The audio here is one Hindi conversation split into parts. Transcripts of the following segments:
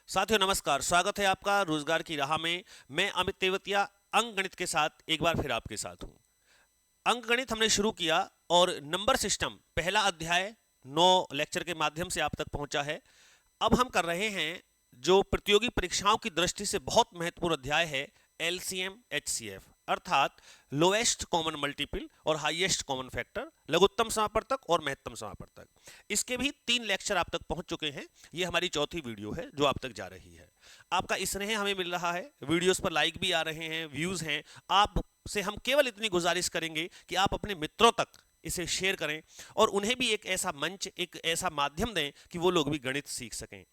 साथियों नमस्कार, स्वागत है आपका रोजगार की राह में। मैं अमित तेवतिया अंक गणित के साथ एक बार फिर आपके साथ हूं। अंक गणित हमने शुरू किया और नंबर सिस्टम पहला अध्याय 9 लेक्चर के माध्यम से आप तक पहुंचा है। अब हम कर रहे हैं जो प्रतियोगी परीक्षाओं की दृष्टि से बहुत महत्वपूर्ण अध्याय है, एलसीएम एचसीएफ, अर्थात लोएस्ट कॉमन मल्टीपल और हाईएस्ट कॉमन फैक्टर, लघुत्तम समापवर्तक और महत्तम समापवर्तक। इसके भी 3 लेक्चर आप तक पहुंच चुके हैं। ये हमारी चौथी वीडियो है जो आप तक जा रही है। आपका स्नेह हमें मिल रहा है, वीडियोस पर लाइक भी आ रहे हैं, व्यूज हैं। आप से हम केवल इतनी गुजारिश करेंगे कि आप अपने मित्रों तक इसे शेयर करें और उन्हें भी एक ऐसा मंच, एक ऐसा माध्यम दें कि वो लोग भी गणित सीख सकें।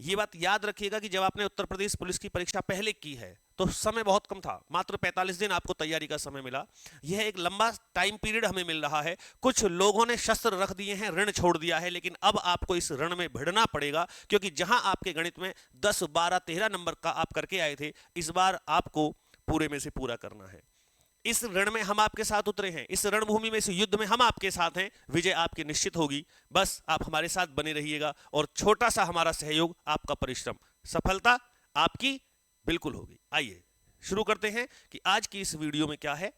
ये बात याद रखिएगा कि जब आपने उत्तर प्रदेश पुलिस की परीक्षा पहले की है तो समय बहुत कम था, मात्र 45 दिन आपको तैयारी का समय मिला। यह एक लंबा टाइम पीरियड हमें मिल रहा है। कुछ लोगों ने शस्त्र रख दिए हैं, ऋण छोड़ दिया है, लेकिन अब आपको इस ऋण में भिड़ना पड़ेगा, क्योंकि जहां आपके गणित में 10, 12, 13 नंबर का आप करके आए थे, इस बार आपको पूरे में से पूरा करना है। इस रण में हम आपके साथ उतरे हैं, इस रणभूमि में, इस युद्ध में हम आपके साथ हैं। विजय आपकी निश्चित होगी, बस आप हमारे साथ बने रहिएगा और छोटा सा हमारा सहयोग, आपका परिश्रम, सफलता आपकी बिल्कुल होगी। आइए शुरू करते हैं कि आज की इस वीडियो में क्या है।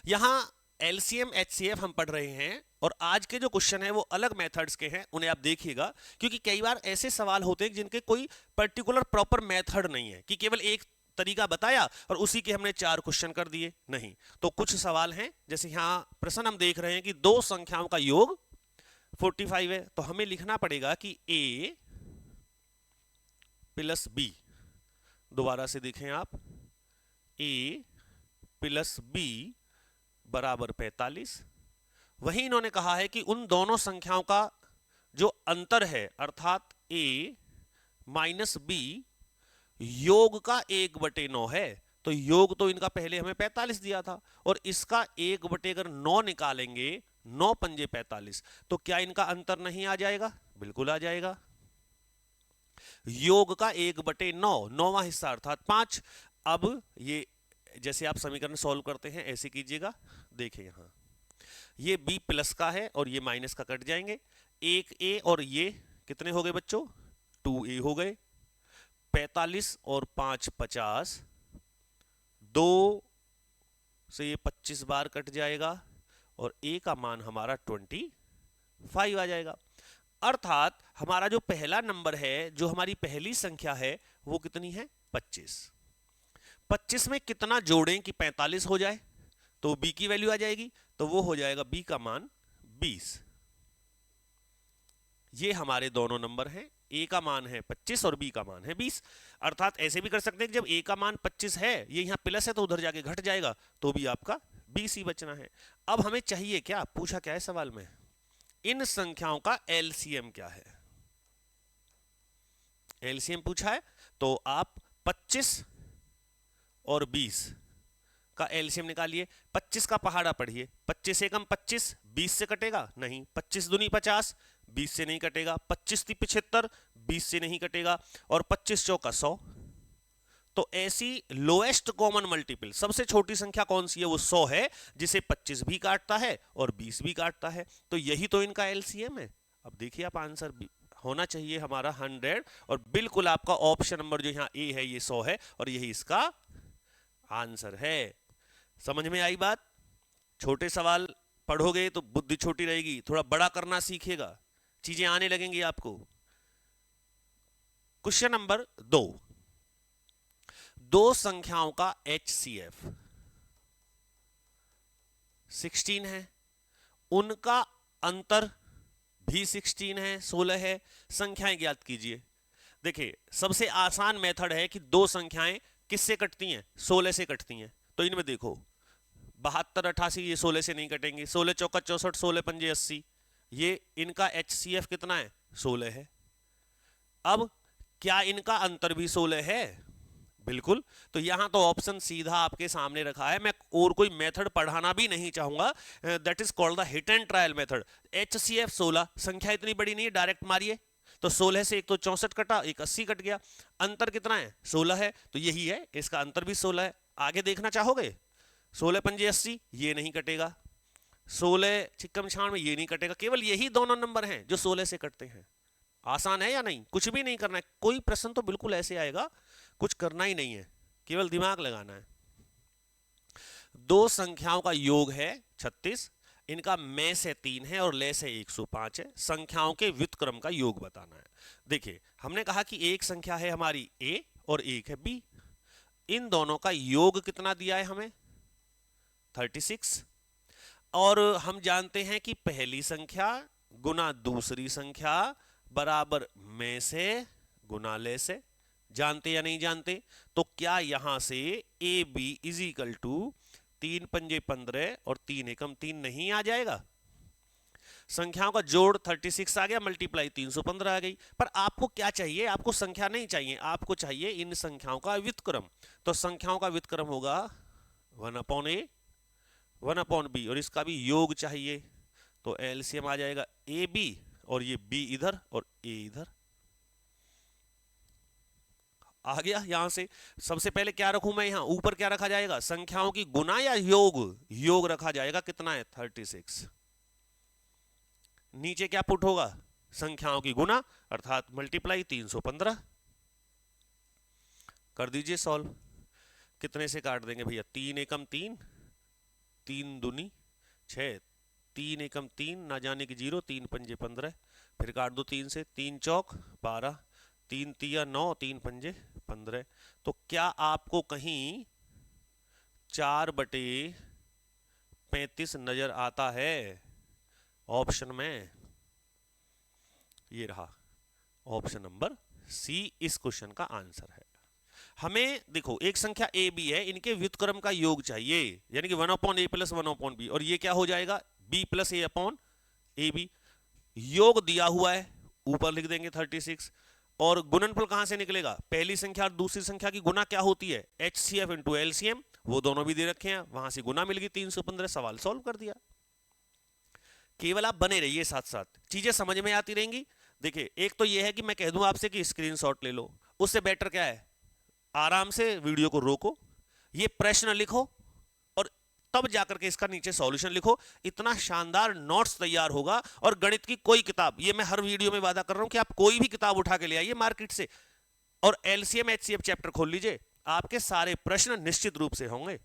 यहां एलसीएम एचसीएफ हम पढ़ रहे हैं और आज के जो क्वेश्चन है वो अलग मेथड्स के हैं, उन्हें आप देखिएगा, क्योंकि कई बार ऐसे सवाल होते हैं जिनके कोई पर्टिकुलर प्रॉपर मेथड नहीं है कि केवल एक तरीका बताया और उसी के हमने 4 क्वेश्चन कर दिए, नहीं। तो कुछ सवाल हैं, जैसे यहां प्रश्न हम देख रहे हैं कि दो संख्याओं का योग 45 है, तो हमें लिखना पड़ेगा कि a प्लस b, दोबारा से देखें आप, a प्लस b बराबर 45। वहीं इन्होंने कहा है कि उन दोनों संख्याओं का जो अंतर है, अर्थात a माइनस b, योग का 1/9 है। तो योग तो इनका पहले हमें 45 दिया था और इसका 1/ अगर 9 निकालेंगे, 9 पंजे 45, तो क्या इनका अंतर नहीं आ जाएगा? बिल्कुल आ जाएगा। योग का 1/9, 9वां हिस्सा अर्थात 5। अब ये जैसे आप समीकरण सॉल्व करते हैं ऐसे कीजिएगा। देखिए यहां ये b प्लस का है और ये माइनस का कट जाएंगे, 1a और ये कितने हो गए बच्चों? 2a हो गए। 45 और 5 50, 2 से ये 25 बार कट जाएगा और a का मान हमारा 25 आ जाएगा। अर्थात हमारा जो पहला नंबर है, जो हमारी पहली संख्या है, वो कितनी है? 25। 25 में कितना जोड़ें कि 45 हो जाए? तो b की वैल्यू आ जाएगी, तो वो हो जाएगा b का मान 20। ये हमारे दोनों नंबर हैं, a का मान है 25 और b का मान है 20। अर्थात ऐसे भी कर सकते हैं कि जब a का मान 25 है, ये यहां प्लस है तो उधर जाके घट जाएगा, तो भी आपका 20 ही बचना है। अब हमें चाहिए क्या, पूछा क्या है सवाल में, इन संख्याओं का एलसीएम क्या है। एलसीएम पूछा है, तो आप 25 और 20 का एलसीएम निकालिए। 25 का पहाड़ा पढ़िए, 25 एकम 25, 20 से कटेगा नहीं, 25 दूनी 50, 20 से नहीं कटेगा, 25 × 75, 20 से नहीं कटेगा, और 25 चौका 100। तो ऐसी लोएस्ट कॉमन मल्टीपल, सबसे छोटी संख्या कौन सी है? वो 100 है, जिसे 25 भी काटता है और 20 भी काटता है। तो यही तो इनका एलसीएम है। अब देखिए आप, आंसर होना चाहिए हमारा 100 और बिल्कुल आपका ऑप्शन नंबर जो यहाँ ए है ये 100 है और यही इसका आंसर है। समझ में आई बात? छोटे सवाल पढ़ोगे तो बुद्धि छोटी रहेगी, थोड़ा बड़ा करना सीखिएगा, चीजें आने लगेंगी आपको। क्वेश्चन नंबर 2, दो संख्याओं का HCF 16 है, उनका अंतर भी 16 है, 16 है। संख्याएं ज्ञात कीजिए। देखिए सबसे आसान मेथड है कि दो संख्याएं किससे कटती हैं? 16 से कटती हैं। तो इनमें देखो 72, 88 ये 16 से नहीं कटेंगे, 16 चौका 64, 16 पंजे 80, ये इनका HCF कितना है? 16 है। अब क्या इनका अंतर भी 16 है? बिल्कुल। तो यहां तो ऑप्शन सीधा आपके सामने रखा है, मैं और कोई मेथड पढ़ाना भी नहीं चाहूंगा। That is called the hit and trial method. HCF 16, संख्या इतनी बड़ी नहीं है, डायरेक्ट मारिए। तो 16 से एक तो 64 कटा, एक 80 कट गया, अंतर कितना है? 16 है, तो यही है, इसका अंतर भी 16 है। आगे देखना चाहोगे? 16 पंजे 80, ये नहीं कटेगा, 16 छिक्कम 96, ये नहीं कटेगा। केवल यही दोनों नंबर हैं जो 16 से कटते हैं। आसान है या नहीं? कुछ भी नहीं करना है, कोई प्रश्न तो बिल्कुल ऐसे आएगा, कुछ करना ही नहीं है, केवल दिमाग लगाना है। दो संख्याओं का योग है 36, इनका में से 3 है और ले से 105 है। संख्याओं के व्युत्क्रम का योग बताना है। देखिए हमने कहा कि एक संख्या है हमारी a और एक है b, इन दोनों का योग कितना दिया है हमें? 36। और हम जानते हैं कि पहली संख्या गुना दूसरी संख्या बराबर में से गुना ले से, जानते या नहीं जानते? तो क्या यहां से A B is equal to 3 पंजे 15 और 3 एकम 3 नहीं आ जाएगा? संख्याओं का जोड़ 36 आ गया, मल्टीप्लाई 315 आ गई। पर आपको क्या चाहिए? आपको संख्या नहीं चाहिए, आपको चाहिए इन संख्याओं का व्युत्क्रम। तो संख्याओं का व्युत्क्रम होगा 1/a 1/b और इसका भी योग चाहिए, तो एलसीएम आ जाएगा ए बी और ये b इधर और a इधर आ गया। यहां से सबसे पहले क्या रखूं मैं? यहां ऊपर क्या रखा जाएगा? संख्याओं की गुना या योग? योग रखा जाएगा। कितना है? 36। नीचे क्या पुट होगा? संख्याओं की गुना अर्थात मल्टीप्लाई 315। कर दीजिए सॉल्व। कितने से काट देंगे भैया? 3 एकम 3, 3 दूनी 6, 3 एकम 3 ना जाने की 0, 3 पंजे 15, फिर काट दो 3 से, 3 चौक 12, 3 तिया 9, 3 पंजे 15। तो क्या आपको कहीं 4/35 नजर आता है ऑप्शन में? ये रहा ऑप्शन नंबर सी इस क्वेश्चन का आंसर है। हमें देखो एक संख्या ए बी है, इनके व्युत्क्रम का योग चाहिए, यानी कि 1/a प्लस 1/b, और ये क्या हो जाएगा? b plus a/ab। योग दिया हुआ है, ऊपर लिख देंगे 36। और गुणनफल कहां से निकलेगा? पहली संख्या और दूसरी संख्या की गुना क्या होती है? HCF इंटू एलसीएम, वो दोनों भी दे रखे हैं, वहां से गुना मिल गई 315। सवाल सॉल्व कर दिया। केवल आप बने रहिए, साथ साथ चीजें समझ में आती रहेंगी। देखिए एक तो ये है कि मैं कह दूं आपसे कि स्क्रीनशॉट ले लो, उससे बेटर क्या है? आराम से वीडियो को रोको, ये प्रश्न लिखो और तब जाकर के इसका नीचे सॉल्यूशन लिखो। इतना शानदार नोट्स तैयार होगा। और गणित की कोई किताब, ये मैं हर वीडियो में वादा कर रहा हूं कि आप कोई भी किताब उठा के ले आइए मार्केट से और एलसीएम एचसीएफ चैप्टर खोल लीजिए, आपके सारे प्रश्न निश्चित रूप से होंगे।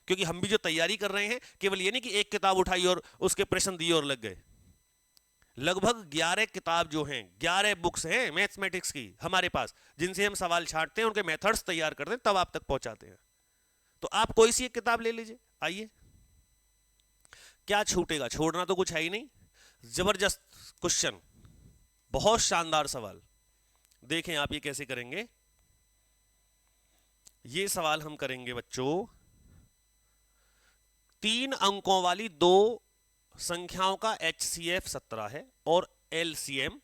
क्योंकि हम भी जो तैयारी कर रहे हैं, केवल ये नहीं कि एक किताब उठाई और उसके प्रश्न दिए और लग गए। लगभग 11 किताब जो हैं, 11 बुक्स हैं मैथमेटिक्स की हमारे पास, जिनसे हम सवाल छांटते हैं, उनके मेथड्स तैयार करते हैं, तब आप तक पहुंचाते हैं। तो आप कोई सी एक किताब ले लीजिए, आइए। क्या छूटेगा? छोड़ना तो कुछ है ही नहीं। जबरदस्त क्वेश्चन, बहुत शानदार सवाल। देखें आप ये कैसे करेंगे। ये सवाल हम करेंगे बच्चों, 3 अंकों वाली दो संख्याओं का HCF 17 है और LCM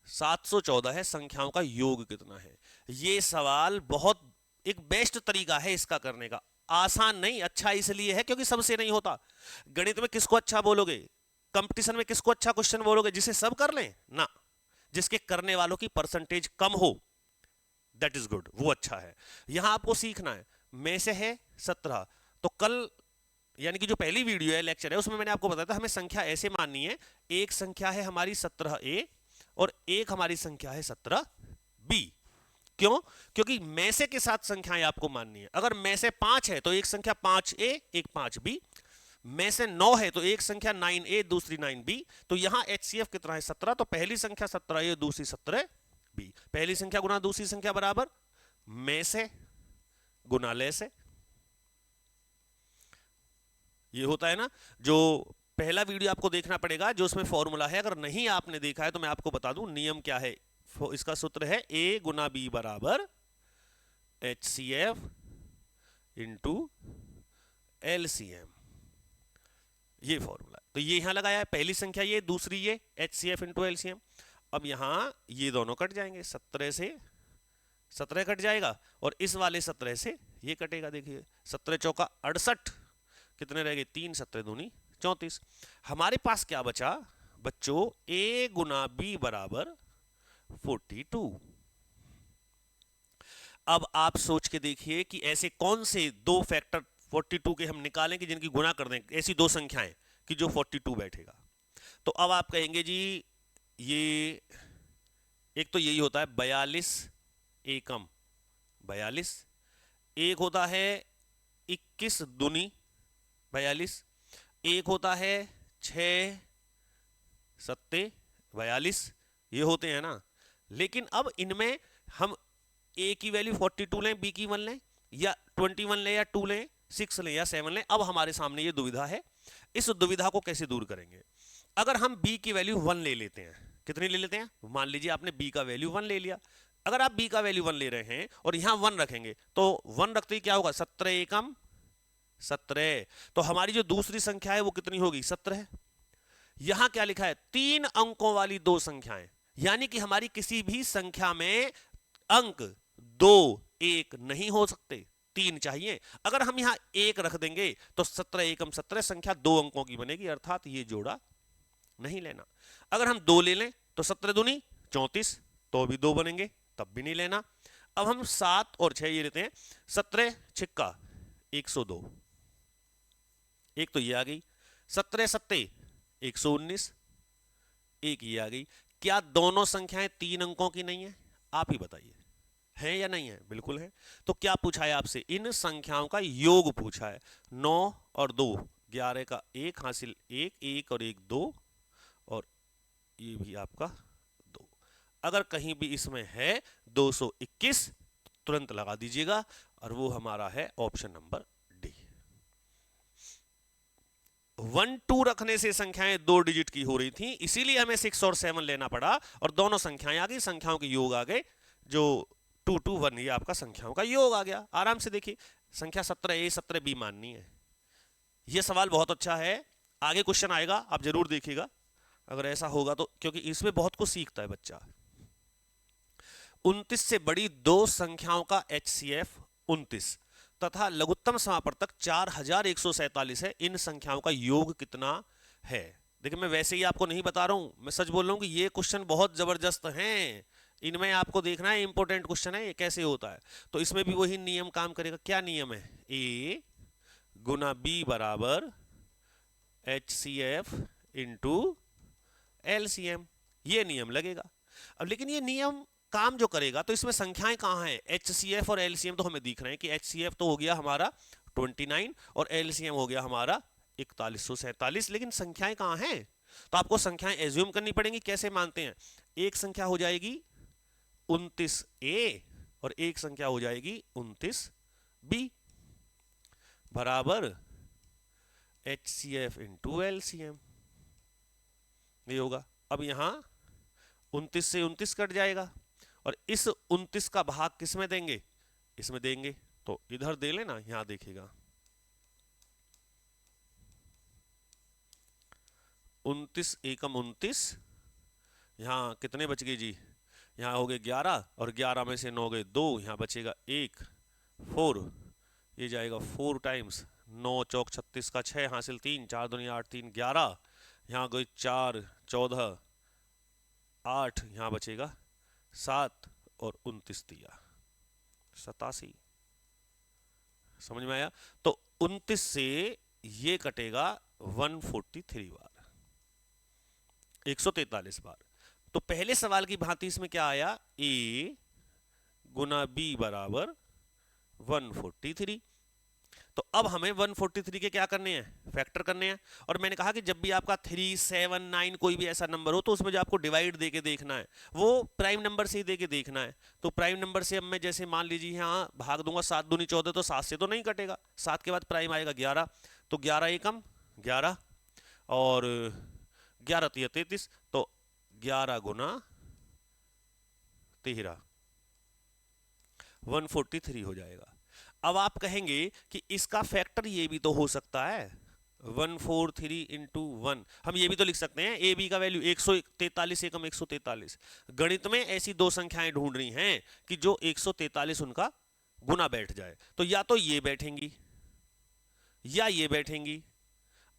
714 है, संख्याओं का योग कितना है? ये सवाल बहुत एक बेस्ट तरीका है इसका करने का। आसान नहीं, अच्छा इसलिए है क्योंकि सबसे नहीं होता। गणित में किसको अच्छा बोलोगे? कंपटीशन में किसको अच्छा क्वेश्चन बोलोगे? जिसे सब कर लें ना, जिसके करने वालों की परसेंटेज कम हो, दैट इज गुड, वो अच्छा है। यहां आपको सीखना है। में से है 17, तो कल यानी कि जो पहली वीडियो है, लेक्चर है, उसमें मैंने आपको बताया था हमें संख्या ऐसे माननी है। एक संख्या है हमारी 17a और एक हमारी संख्या है 17b। क्यों? क्योंकि में से के साथ संख्याएं आपको माननी है। अगर में से 5 है तो एक संख्या 5a एक 5b, में से 9 है तो एक संख्या 9a दूसरी 9b। तो यहां HCF कितना है? 17। तो पहली संख्या 17a दूसरी 17b। पहली संख्या गुना दूसरी संख्या बराबर में से गुना ले से। ये होता है ना, जो पहला वीडियो आपको देखना पड़ेगा, जो उसमें फॉर्मूला है। अगर नहीं आपने देखा है तो मैं आपको बता दूं नियम क्या है। इसका सूत्र है a गुना b बराबर HCF इंटू LCM, ये फॉर्मूला है। तो ये यहां लगाया है, पहली संख्या ये, दूसरी ये, HCF इंटू LCM। अब यहां ये दोनों कट जाएंगे, 17 से 17 कट जाएगा और इस वाले 17 से ये कटेगा। देखिए 17 चौका 68, कितने रह गए? 3 17 दूनी 34। हमारे पास क्या बचा बच्चों? a गुना b बराबर 42। अब आप सोच के देखिए कि ऐसे कौन से दो फैक्टर 42 के हम निकालें कि जिनकी गुना कर दें, ऐसी दो संख्याएं कि जो 42 बैठेगा। तो अब आप कहेंगे जी ये एक तो यही होता है 42 एकम 42, एक होता है 21 दूनी 42, एक होता है 6 सत्ते 42, ये होते हैं ना। लेकिन अब इनमें हम ए की वैल्यू 42 लें, बी की 1 लें, या 21 लें, या 2 लें, 6 लें, या 7 लें, अब हमारे सामने ये दुविधा है। इस दुविधा को कैसे दूर करेंगे? अगर हम बी की वैल्यू 1 ले लेते हैं, कितनी ले लेते हैं? मान लीजिए आपने बी का वैल्यू 1 ले लिया। अगर आप बी का वैल्यू 1 ले रहे हैं और यहां 1 रखेंगे तो 1 रखते ही क्या होगा? 17 एकम 17। तो हमारी जो दूसरी संख्या है वो कितनी होगी? 17। यहां क्या लिखा है? 3 अंकों वाली दो संख्याएं, यानी कि हमारी किसी भी संख्या में अंक 2 1 नहीं हो सकते, 3 चाहिए। अगर हम यहां 1 रख देंगे तो 17 एकम 17 संख्या 2 अंकों की बनेगी, अर्थात ये जोड़ा नहीं लेना। अगर हम 2 ले लें तो 17 दूनी 34, तो भी 2 बनेंगे, तब भी नहीं लेना। अब हम 7 और 6 ये लेते हैं, 17 छिक्का 102, एक तो ये आ गई, 17 सत्ते 119, एक ये आ गई। क्या दोनों संख्याएं 3 अंकों की नहीं है? आप ही बताइए, है या नहीं है? बिल्कुल है। तो क्या पूछा है आपसे? इन संख्याओं का योग पूछा है। 9 और 2 11 का 1 हासिल, 1 1 और 1 2, और ये भी आपका 2। अगर कहीं भी इसमें है 221, तुरंत लगा दीजिएगा, और वो हमारा है ऑप्शन नंबर डी। 1 2 रखने से संख्याएं 2 डिजिट की हो रही थी, इसीलिए हमें 6 और 7 लेना पड़ा, और दोनों संख्याएं आ गई, संख्याओं के योग आ गए, जो 2 2 1, ये आपका संख्याओं का योग आ गया। आराम से देखिए, संख्या 17 ए 17 बी माननी है। ये सवाल बहुत अच्छा है, आगे क्वेश्चन आएगा, आप जरूर देखिएगा अगर ऐसा होगा तो, क्योंकि इसमें बहुत कुछ सीखता है बच्चा। 29 से बड़ी दो संख्याओं का HCF 29 तथा लघुत्तम समापवर्तक 4147 है, इन संख्याओं का योग कितना है? देखिए, मैं वैसे ही आपको नहीं बता रहा हूं, मैं सच बोल रहा हूं कि ये क्वेश्चन बहुत जबरदस्त हैं, इनमें आपको देखना है, इंपॉर्टेंट क्वेश्चन है ये, कैसे होता है। तो इसमें भी वही नियम काम करेगा। क्या नियम है? ए गुना बी बराबर HCF इंटू LCM, ये नियम लगेगा। अब लेकिन ये नियम काम जो करेगा तो इसमें संख्याएं कहां हैं? HCF और LCM तो हमें दिख रहे हैं कि HCF तो हो गया हमारा 29 और LCM हो गया हमारा 4147, लेकिन संख्याएं कहां हैं? तो आपको संख्याएं एज्यूम करनी पड़ेंगी। कैसे मानते हैं? एक संख्या हो जाएगी 29A और एक संख्या हो जाएगी 29B बराबर HCF इंटू LCM, ये होगा। अब यहां 29 से 29 कट जाएगा, और इस 29 का भाग किस में देंगे? इसमें देंगे, तो इधर दे लेना, यहां देखिएगा 29 एकम 29, यहां कितने बच गए जी? यहां हो गए 11, और 11 में से 9 गए 2, यहां बचेगा 1 4, ये जाएगा 4 टाइम्स 9 चौक 36 का 6 हासिल 3, 4 दूनी 8 3 11, यहां गए 4 14 8, यहां बचेगा 7 और 29 दिया 87। समझ में आया? तो 29 से ये कटेगा 143 बार, 143 बार। तो पहले सवाल की भांति इसमें क्या आया? ए गुना बी बराबर 143। तो अब हमें 143 के क्या करने हैं? फैक्टर करने हैं। और मैंने कहा कि जब भी आपका 3 7 9 कोई भी ऐसा नंबर हो तो उसमें जो आपको डिवाइड देके देखना है वो प्राइम नंबर से ही देके देखना है। तो प्राइम नंबर से अब मैं जैसे मान लीजिए यहाँ भाग दूंगा 7 दूनी 14, तो 7 से तो नहीं कटेगा, 7 के बाद प्राइम आएगा 11, तो 11 एकम 11 और 11 तिया 33, तो 11 गुना 13 143 हो जाएगा। अब आप कहेंगे कि इसका फैक्टर ये भी तो हो सकता है, 143 इंटू 1, हम ये भी तो लिख सकते हैं ए बी का वैल्यू 143 एकम 143। गणित में ऐसी दो संख्याएं ढूंढ रही हैं कि जो 143 उनका गुना बैठ जाए, तो या तो ये बैठेंगी या ये बैठेंगी।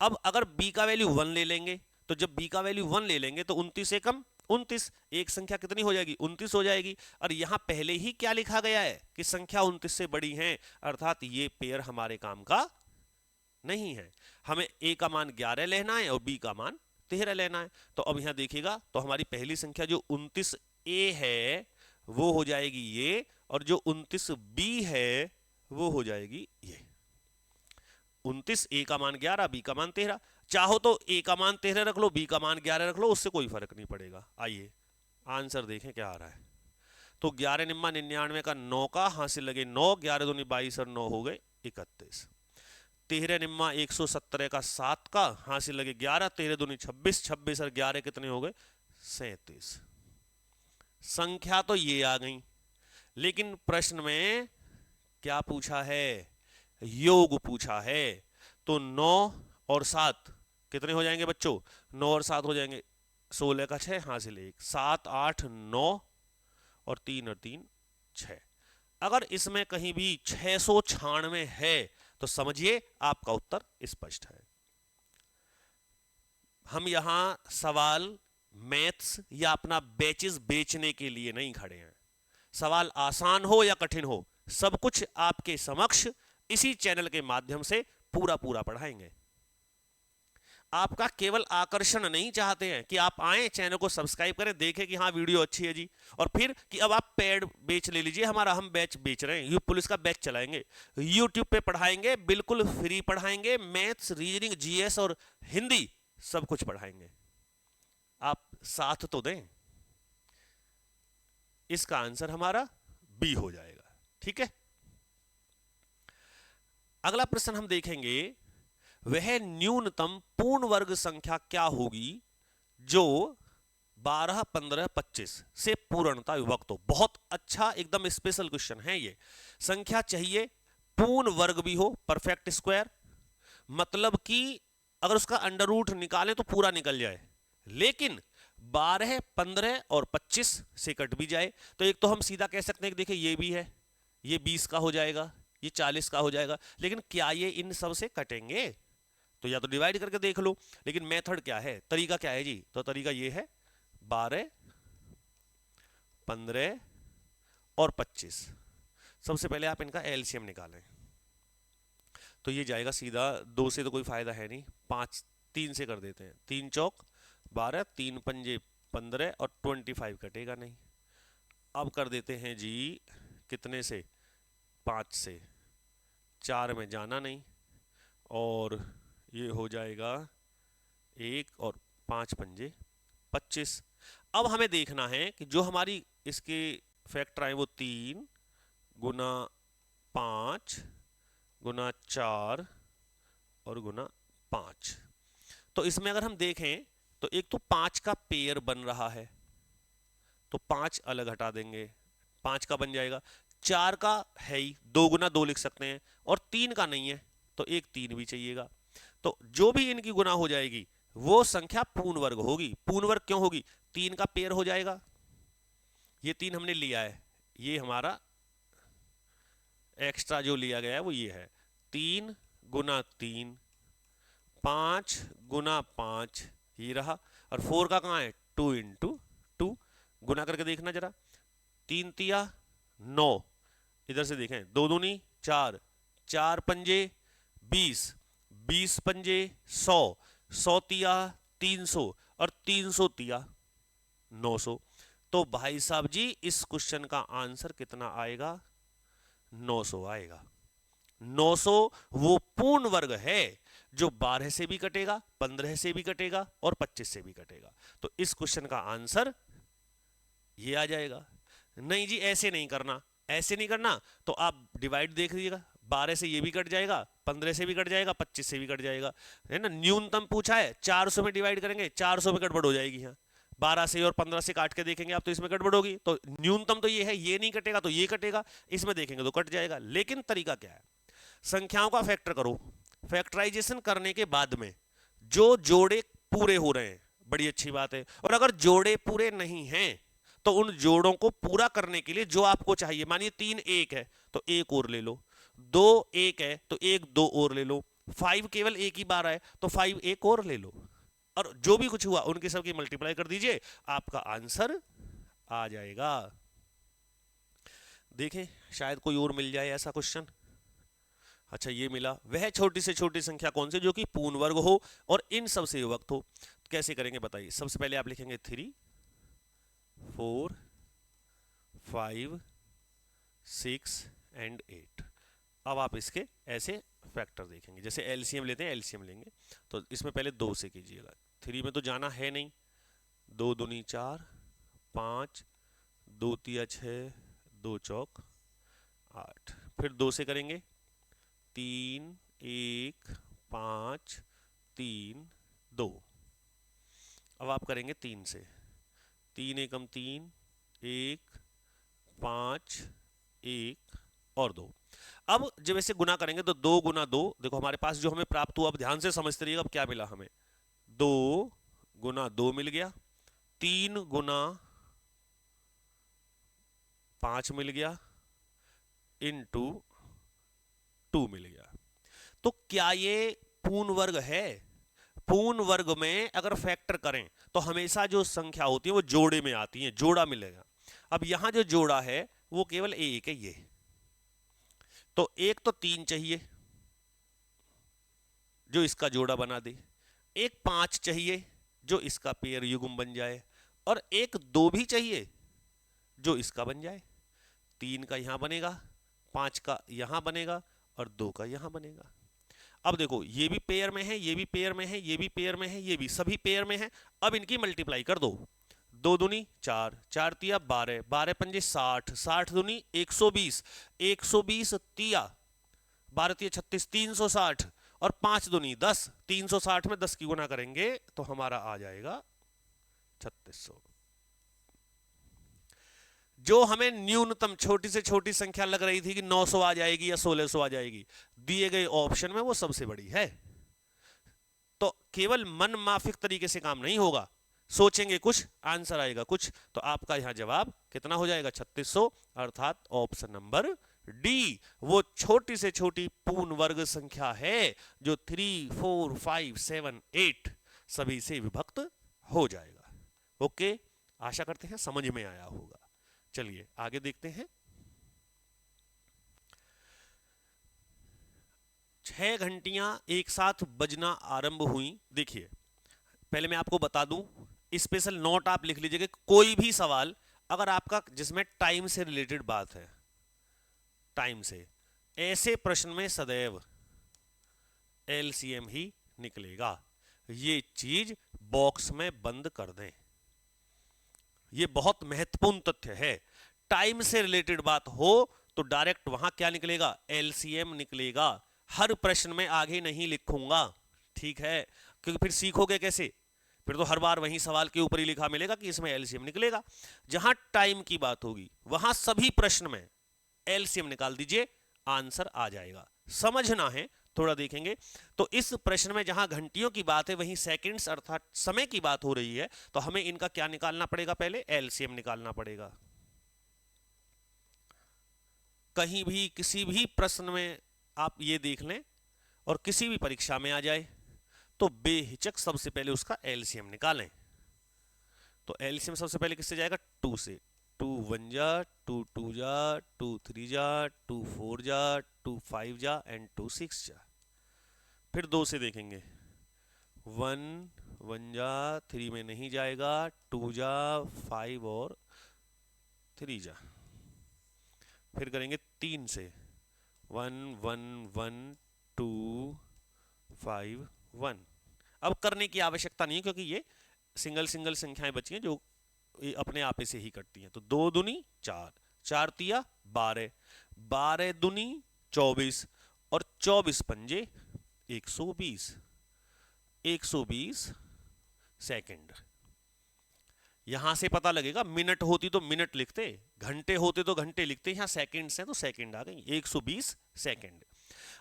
अब अगर b का वैल्यू 1 ले लेंगे, तो जब b का वैल्यू 1 ले लेंगे तो 29 एकम 29, एक संख्या कितनी हो जाएगी? 29 हो जाएगी। और यहां पहले ही क्या लिखा गया है कि संख्या 29 से बड़ी है, अर्थात ये पेयर हमारे काम का नहीं है। हमें a का मान 11 लेना है और b का मान 13 लेना है। तो अब यहां देखिएगा, तो हमारी पहली संख्या जो 29 ए है वो हो जाएगी ये, और जो 29 बी है वो हो जाएगी ये। 29 ए का मान 11, बी का मान 13। चाहो तो ए का मान 13 रख लो, बी का मान 11 रख लो, उससे कोई फर्क नहीं पड़ेगा। आइए आंसर देखें क्या आ रहा है। तो 11 निम्मा 99 का 9 का हासिल लगे 9, 11 दूनी 22 और 9 हो गए 31। 13 निम्मा 117 का 7 का हासिल लगे 11, 13 दूनी 26, 26 और 11 कितने हो गए 37। संख्या तो ये आ गई, लेकिन प्रश्न में क्या पूछा है, योग पूछा है। तो 9 और 7 कितने हो जाएंगे बच्चों, 9 और 7 हो जाएंगे 16 का 6 हासिल 1, 7 8 9 और 3 और 3 6। अगर इसमें कहीं भी 696 है तो समझिए आपका उत्तर स्पष्ट है। हम यहां सवाल मैथ्स या अपना बैचेस बेचने के लिए नहीं खड़े हैं। सवाल आसान हो या कठिन हो, सब कुछ आपके समक्ष इसी चैनल के माध्यम से पूरा पूरा पढ़ाएंगे। आपका केवल आकर्षण नहीं चाहते हैं कि आप आए, चैनल को सब्सक्राइब करें, देखें कि हाँ वीडियो अच्छी है जी, और फिर कि अब आप पेड बेच ले लीजिए हमारा, हम बैच बेच रहे हैं, यू पुलिस का बैच चलाएंगे, यूट्यूब पे पढ़ाएंगे, बिल्कुल फ्री पढ़ाएंगे, मैथ्स रीजनिंग जीएस और हिंदी सब कुछ पढ़ाएंगे। आप साथ तो दें। इसका आंसर हमारा बी हो जाएगा। ठीक है, अगला प्रश्न हम देखेंगे, वह न्यूनतम पूर्ण वर्ग संख्या क्या होगी जो 12 15 25 से पूर्णता विभक्त हो। बहुत अच्छा एकदम स्पेशल क्वेश्चन है ये। संख्या चाहिए पूर्ण वर्ग भी हो, परफेक्ट स्क्वायर, मतलब कि अगर उसका अंडर रूट निकालें तो पूरा निकल जाए, लेकिन 12 15 और 25 से कट भी जाए। तो एक तो हम सीधा कह सकते हैं कि देखिए ये भी है, ये 20 का हो जाएगा, ये 40 का हो जाएगा, लेकिन क्या ये इन सब से कटेंगे? तो या तो डिवाइड करके देख लो, लेकिन मेथड क्या है, तरीका क्या है जी? तो तरीका ये है 12 15 और 25। सबसे पहले आप इनका एलसीएम निकालें, तो ये जाएगा सीधा, 2 से तो कोई फायदा है नहीं, 5 3 से कर देते हैं, 3 चौक 12, 3 पंजे 15 और 25 कटेगा नहीं। अब कर देते हैं जी कितने से, 5 से, 4 में जाना नहीं, और ये हो जाएगा 1 और 5 पंजे 25। अब हमें देखना है कि जो हमारी इसके फैक्टर आए वो 3 गुना 5 गुना 4 और गुना 5। तो इसमें अगर हम देखें तो एक तो 5 का पेयर बन रहा है, तो 5 अलग हटा देंगे, 5 का बन जाएगा। 4 का है ही, 2 गुना 2 लिख सकते हैं, और 3 का नहीं है तो एक 3 भी चाहिएगा। तो जो भी इनकी गुना हो जाएगी वो संख्या पूर्ण वर्ग होगी। पूर्ण वर्ग क्यों होगी? 3 का पेयर हो जाएगा, ये 3 हमने लिया है, ये हमारा एक्स्ट्रा जो लिया गया है वो ये है, 3 गुना 3, 5 गुना 5 ये रहा, और 4 का कहाँ है, 2 इंटू 2। गुना करके देखना जरा, 3 तिया 9, इधर से देखें 2 दूनी 4, 4 पंजे 20, 20 पंजे 100, 100 तिया 300 और 300 तिया 900। तो भाई साहब जी इस क्वेश्चन का आंसर कितना आएगा? 900 आएगा। 900 वो पूर्ण वर्ग है जो 12 से भी कटेगा, 15 से भी कटेगा और 25 से भी कटेगा। तो इस क्वेश्चन का आंसर ये आ जाएगा। नहीं जी ऐसे नहीं करना, ऐसे नहीं करना, तो आप डिवाइड देख लीजिएगा, 12 से ये भी कट जाएगा, 15 से भी कट जाएगा, 25 से भी कट जाएगा, है ना। न्यूनतम पूछा है, 400 में डिवाइड करेंगे, 400 में गड़बड़ हो जाएगी। यहाँ 12 से और 15 से काट के देखेंगे आप तो इसमें गड़बड़ होगी। तो न्यूनतम तो ये है, ये नहीं कटेगा तो ये कटेगा, इसमें देखेंगे तो कट जाएगा। लेकिन तरीका क्या है, संख्याओं का फैक्टर करो, फैक्टराइजेशन करने के बाद में जो जोड़े पूरे हो रहे हैं, बड़ी अच्छी बात है। और अगर जोड़े पूरे नहीं हैं तो उन जोड़ों को पूरा करने के लिए जो आपको चाहिए, मानिए 3 1 है तो 1 और ले लो, 2 1 है तो 1 2 और ले लो, 5 केवल एक ही बार है तो 5 1 और ले लो, और जो भी कुछ हुआ उनके सब की मल्टीप्लाई कर दीजिए, आपका आंसर आ जाएगा। देखें शायद कोई और मिल जाए ऐसा क्वेश्चन। अच्छा ये मिला, वह छोटी से छोटी संख्या कौन सी जो कि पूर्ण वर्ग हो और इन सब से विभक्त हो। कैसे करेंगे बताइए। सबसे पहले आप लिखेंगे 3 4 5, 6 एंड 8। अब आप इसके ऐसे फैक्टर देखेंगे, जैसे एलसीएम लेते हैं, एलसीएम लेंगे तो इसमें पहले 2 से कीजिएगा, 3 में तो जाना है नहीं, 2 दूनी 4, 5, 2 तिया 6, 2 चौक 8, फिर 2 से करेंगे 3, 1, 5, 3, 2। अब आप करेंगे 3 से, 3 एकम 3, 1, 5, 1 और 2। अब जब ऐसे गुना करेंगे तो 2 गुना 2, देखो हमारे पास जो हमें प्राप्त हुआ, अब ध्यान से समझते रहिएगा। अब क्या मिला हमें, 2 गुना 2 मिल गया, 3 गुना 5 मिल गया, इनटू 2 मिल गया। तो क्या ये पूर्ण वर्ग है? पूर्ण वर्ग में अगर फैक्टर करें तो हमेशा जो संख्या होती है वो जोड़े में आती है, जोड़ा मिलेगा। अब यहां जो जोड़ा है वो केवल एक है, ये तो एक तो 3 चाहिए जो इसका जोड़ा बना दे, एक 5 चाहिए जो इसका पेयर युग्म बन जाए, और एक 2 भी चाहिए जो इसका बन जाए। 3 का यहां बनेगा, 5 का यहां बनेगा और 2 का यहां बनेगा। अब देखो ये भी पेयर में है, ये भी पेयर में है, ये भी पेयर में है, ये भी सभी पेयर में है। अब इनकी मल्टीप्लाई कर दो, 2 दूनी 4, 4 तिया 12, 12 पंजे 60, 60 दूनी 120, 120 तिया 12 तिया 36, 360 और 5 दूनी 10, 360 में 10 की गुना करेंगे तो हमारा आ जाएगा 3600। जो हमें न्यूनतम छोटी से छोटी संख्या लग रही थी कि 900 आ जाएगी या 1600 आ जाएगी, दिए गए ऑप्शन में वो सबसे बड़ी है। तो केवल मन माफिक तरीके से काम नहीं होगा, सोचेंगे कुछ आंसर आएगा कुछ, तो आपका यहां जवाब कितना हो जाएगा 3600, अर्थात ऑप्शन नंबर डी वो छोटी से छोटी पूर्ण वर्ग संख्या है जो 3, 4, 5, 7, 8 सभी से विभक्त हो जाएगा। ओके, आशा करते हैं समझ में आया होगा। चलिए आगे देखते हैं। 6 घंटियां एक साथ बजना आरंभ हुई। देखिए पहले मैं आपको बता दूं, स्पेशल नोट आप लिख लीजिएगा, कोई भी सवाल अगर आपका जिसमें टाइम से रिलेटेड बात है, टाइम से, ऐसे प्रश्न में सदैव एलसीएम ही निकलेगा। ये चीज बॉक्स में बंद कर दें, ये बहुत महत्वपूर्ण तथ्य है। टाइम से रिलेटेड बात हो तो डायरेक्ट वहां क्या निकलेगा, एलसीएम निकलेगा। हर प्रश्न में आगे नहीं लिखूंगा, ठीक है, क्योंकि फिर सीखोगे कैसे, फिर तो हर बार वही सवाल के ऊपर ही लिखा मिलेगा कि इसमें एलसीएम निकलेगा। जहां टाइम की बात होगी वहां सभी प्रश्न में एलसीएम निकाल दीजिए, आंसर आ जाएगा। समझना है, थोड़ा देखेंगे तो इस प्रश्न में जहां घंटियों की बात है वहीं सेकंड्स अर्थात समय की बात हो रही है, तो हमें इनका क्या निकालना पड़ेगा, पहले एलसीएम निकालना पड़ेगा। कहीं भी किसी भी प्रश्न में आप ये देख लें और किसी भी परीक्षा में आ जाए तो बेहिचक सबसे पहले उसका एलसीएम निकालें। तो एलसीएम सबसे पहले किससे जाएगा, 2 से। 2 1 जा, 2 2 जा, 2 3 जा, 2 4 जा, 2 5 जा एंड 2 6 जा। फिर 2 से देखेंगे, 1 1 जा, 3 में नहीं जाएगा, 2 जा, 5 और 3 जा। फिर करेंगे 3 से, 1 1 1 2 5 1। अब करने की आवश्यकता नहीं है क्योंकि ये सिंगल सिंगल संख्याएं बची हैं जो अपने आप से ही कटती हैं। तो 2 दूनी 4, 4 तिया 12, 12 दूनी 24 और 24 पंजे 120, 120 सेकंड। यहां से पता लगेगा, मिनट होती तो मिनट लिखते, घंटे होते तो घंटे लिखते, यहां सेकंड्स हैं तो सेकंड आ गई, 120 सेकंड।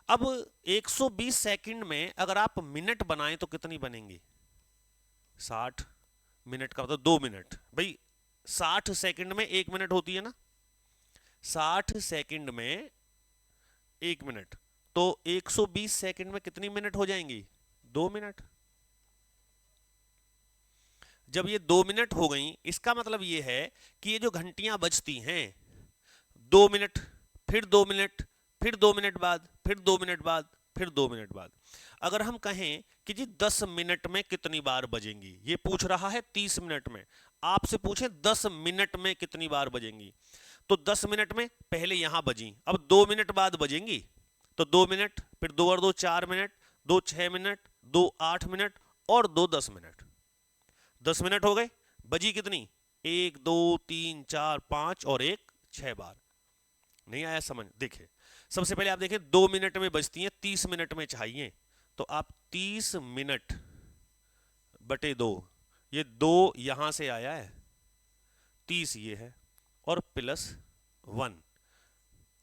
अब 120 सेकंड में अगर आप मिनट बनाएं तो कितनी बनेंगी, 60 मिनट का मतलब 2 मिनट। भाई 60 सेकंड में 1 मिनट होती है ना, 60 सेकंड में 1 मिनट, तो 120 सेकंड में कितनी मिनट हो जाएंगी, 2 मिनट। जब ये 2 मिनट हो गई, इसका मतलब ये है कि ये जो घंटियां बजती हैं, 2 मिनट, फिर 2 मिनट, फिर 2 मिनट बाद, फिर 2 मिनट बाद, फिर 2 मिनट बाद। अगर हम कहें कि जी 10 मिनट में कितनी बार बजेंगी, ये पूछ रहा है 30 मिनट में, आपसे पूछे 10 मिनट में कितनी बार बजेंगी, तो 10 मिनट में पहले यहां बजी, अब 2 मिनट बाद बजेंगी, तो 2 मिनट, फिर 2 और 2 4 मिनट, 2 6 मिनट, 2 8 मिनट और 2 10 मिनट। 10 मिनट हो गए, बजी कितनी, 1 2 3 4 5 और 1 6 बार। नहीं आया समझ? देखिए सबसे पहले आप देखें 2 मिनट में बजती हैं, 30 मिनट में चाहिए, तो आप 30 मिनट बटे 2, ये 2 यहां से आया है, 30 ये है और प्लस 1,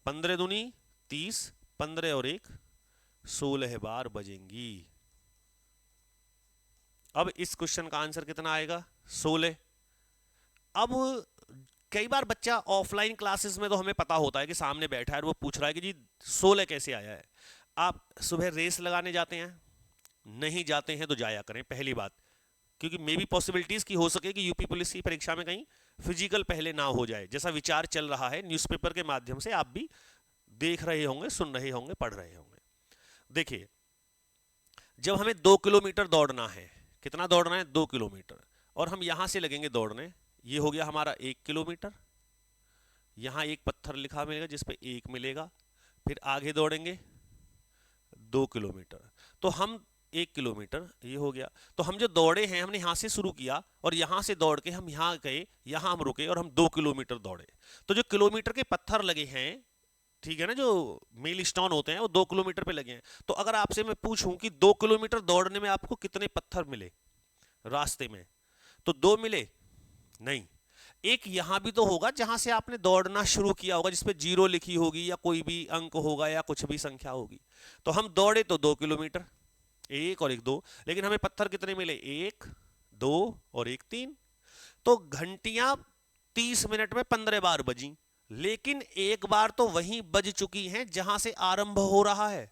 15 दूनी 30, 15 और 1 16 बार बजेंगी। अब इस क्वेश्चन का आंसर कितना आएगा, 16। अब कई बार बच्चा ऑफलाइन क्लासेस में तो हमें पता होता है कि सामने बैठा है और वो पूछ रहा है कि जी 16 कैसे आया है। आप सुबह रेस लगाने जाते हैं, नहीं जाते हैं तो जाया करें पहली बात, क्योंकि मे भी पॉसिबिलिटीज की हो सके कि यूपी पुलिस की परीक्षा में कहीं फिजिकल पहले ना हो जाए, जैसा विचार चल रहा है न्यूज़पेपर के माध्यम से आप भी देख रहे होंगे, सुन रहे होंगे, पढ़ रहे होंगे। देखिए जब हमें 2 किलोमीटर दौड़ना है, कितना दौड़ना है, 2 किलोमीटर, और हम यहां से लगेंगे दौड़ने, ये हो गया हमारा 1 किलोमीटर, यहां एक पत्थर लिखा मिलेगा जिस पे 1 मिलेगा, फिर आगे दौड़ेंगे 2 किलोमीटर, तो हम 1 किलोमीटर ये हो गया। तो हम जो दौड़े हैं हमने यहां से शुरू किया और यहां से दौड़ के हम यहां गए, यहां हम रुके और हम 2 किलोमीटर दौड़े। तो जो किलोमीटर के पत्थर लगे हैं, ठीक है ना, जो मील स्टोन होते हैं वो 2 किलोमीटर पे लगे हैं। तो अगर आपसे मैं पूछूं कि 2 किलोमीटर दौड़ने में आपको कितने पत्थर मिले रास्ते में, तो 2 मिले नहीं, एक यहां भी तो होगा जहां से आपने दौड़ना शुरू किया होगा, जिसपे 0 लिखी होगी या कोई भी अंक होगा या कुछ भी संख्या होगी। तो हम दौड़े तो 2 किलोमीटर, 1 और 1 2, लेकिन हमें पत्थर कितने मिले, 1 2 और 1 3। तो घंटियां 30 मिनट में 15 बार बजी, लेकिन एक बार तो वहीं बज चुकी हैं जहां से आरंभ हो रहा है।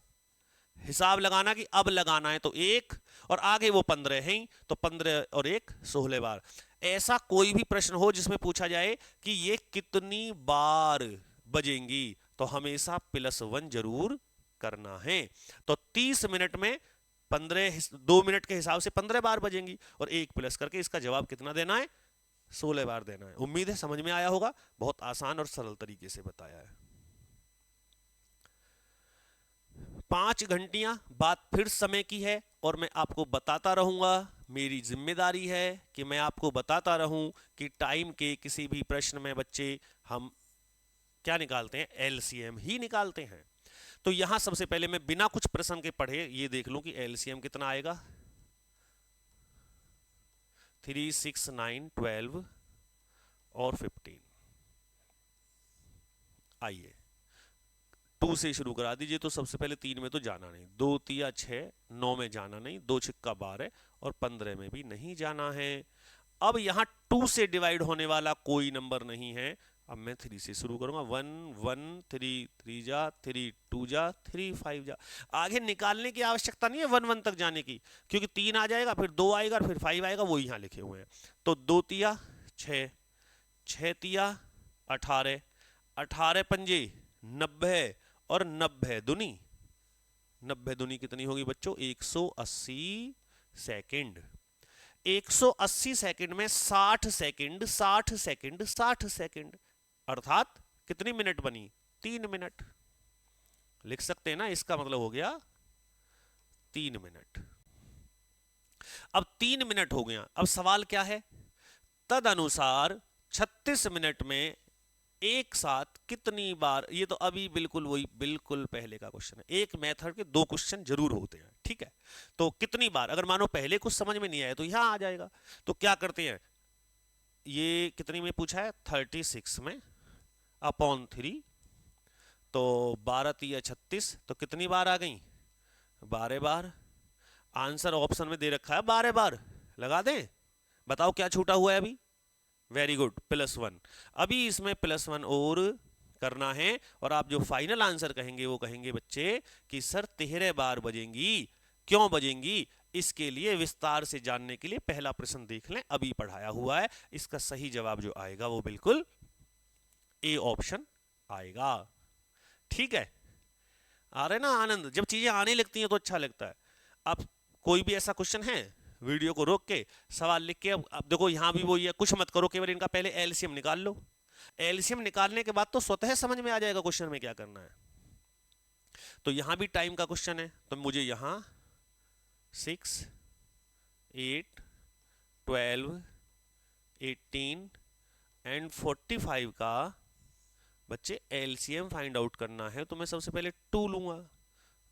हिसाब लगाना कि अब लगाना है तो 1 और आगे वो 15 है, तो 15 और 1 16 बार। ऐसा कोई भी प्रश्न हो जिसमें पूछा जाए कि ये कितनी बार बजेंगी, तो हमेशा +1 जरूर करना है। तो 30 मिनट में 15, 2 मिनट के हिसाब से 15 बार बजेंगी और 1 प्लस करके इसका जवाब कितना देना है, 16 बार देना है। उम्मीद है समझ में आया होगा, बहुत आसान और सरल तरीके से बताया है। 5 घंटियां बात फिर समय की है और मैं आपको बताता रहूंगा, मेरी जिम्मेदारी है कि मैं आपको बताता रहूं कि टाइम के किसी भी प्रश्न में बच्चे हम क्या निकालते हैं, एलसीएम ही निकालते हैं। तो यहां सबसे पहले मैं बिना कुछ प्रश्न के पढ़े ये देख लूं कि एलसीएम कितना आएगा, 3 6 9 12 और 15। आइए 2 से शुरू करा दीजिए। तो सबसे पहले 3 में तो जाना नहीं, 2 3 6, 9 में जाना नहीं, 2 6 12 और 15 में भी नहीं जाना है। अब यहां 2 से डिवाइड होने वाला कोई नंबर नहीं है। अब मैं 3 से शुरू करूंगा, 1 1 3 3 जा 3 2 जा 3 5 जा। आगे निकालने की आवश्यकता नहीं है 1 1 तक जाने की, क्योंकि 3 आ जाएगा, फिर 2 आएगा, फिर 5 आएगा, वो यहां लिखे हुए हैं। तो 2 तिया 6, 6 तिया 18, 18 पंजे 90 और 90 दुनी, 90 दुनी कितनी होगी बच्चों, 180 सेकंड। 180 सेकंड में 60 सेकंड 60 सेकंड 60 सेकंड, अर्थात कितनी मिनट बनी, 3 मिनट। लिख सकते हैं ना, इसका मतलब हो गया 3 मिनट। अब 3 मिनट हो गया, अब सवाल क्या है, तदनुसार 36 मिनट में एक साथ कितनी बार, ये तो अभी बिल्कुल वही बिल्कुल पहले का क्वेश्चन है, एक मेथड के 2 क्वेश्चन जरूर होते हैं, ठीक है। तो कितनी बार, अगर मानो पहले कुछ समझ में नहीं आया तो यहां आ जाएगा। तो क्या करते हैं, ये कितनी में पूछा है, 36 में अपॉन 3, तो 12 3 36, तो कितनी बार आ गई, 12 बार। आंसर ऑप्शन में दे रखा है 12 बार, लगा दें, बताओ क्या छूटा हुआ है अभी, वेरी गुड, +1। अभी इसमें +1 और करना है, और आप जो फाइनल आंसर कहेंगे वो कहेंगे बच्चे कि सर 13 बार बजेंगी। क्यों बजेंगी, इसके लिए विस्तार से जानने के लिए पहला प्रश्न देख लें, अभी पढ़ाया हुआ है। इसका सही जवाब जो आएगा वो बिल्कुल ए ऑप्शन आएगा, ठीक है। आ रहे ना आनंद, जब चीजें आने लगती हैं तो अच्छा लगता है। अब कोई भी ऐसा क्वेश्चन है, वीडियो को रोक के सवाल लिख के, अब देखो यहां भी वही है, कुछ मत करो, केवल इनका पहले एलसीएम निकाल लो। एलसीएम निकालने के बाद तो स्वतः समझ में आ जाएगा क्वेश्चन में क्या करना है। तो यहां भी टाइम का क्वेश्चन है, तो मुझे यहां 6, 8, 12, 18 एंड 45 का बच्चे एलसीएम फाइंड आउट करना है। तो मैं सबसे पहले 2 लूंगा,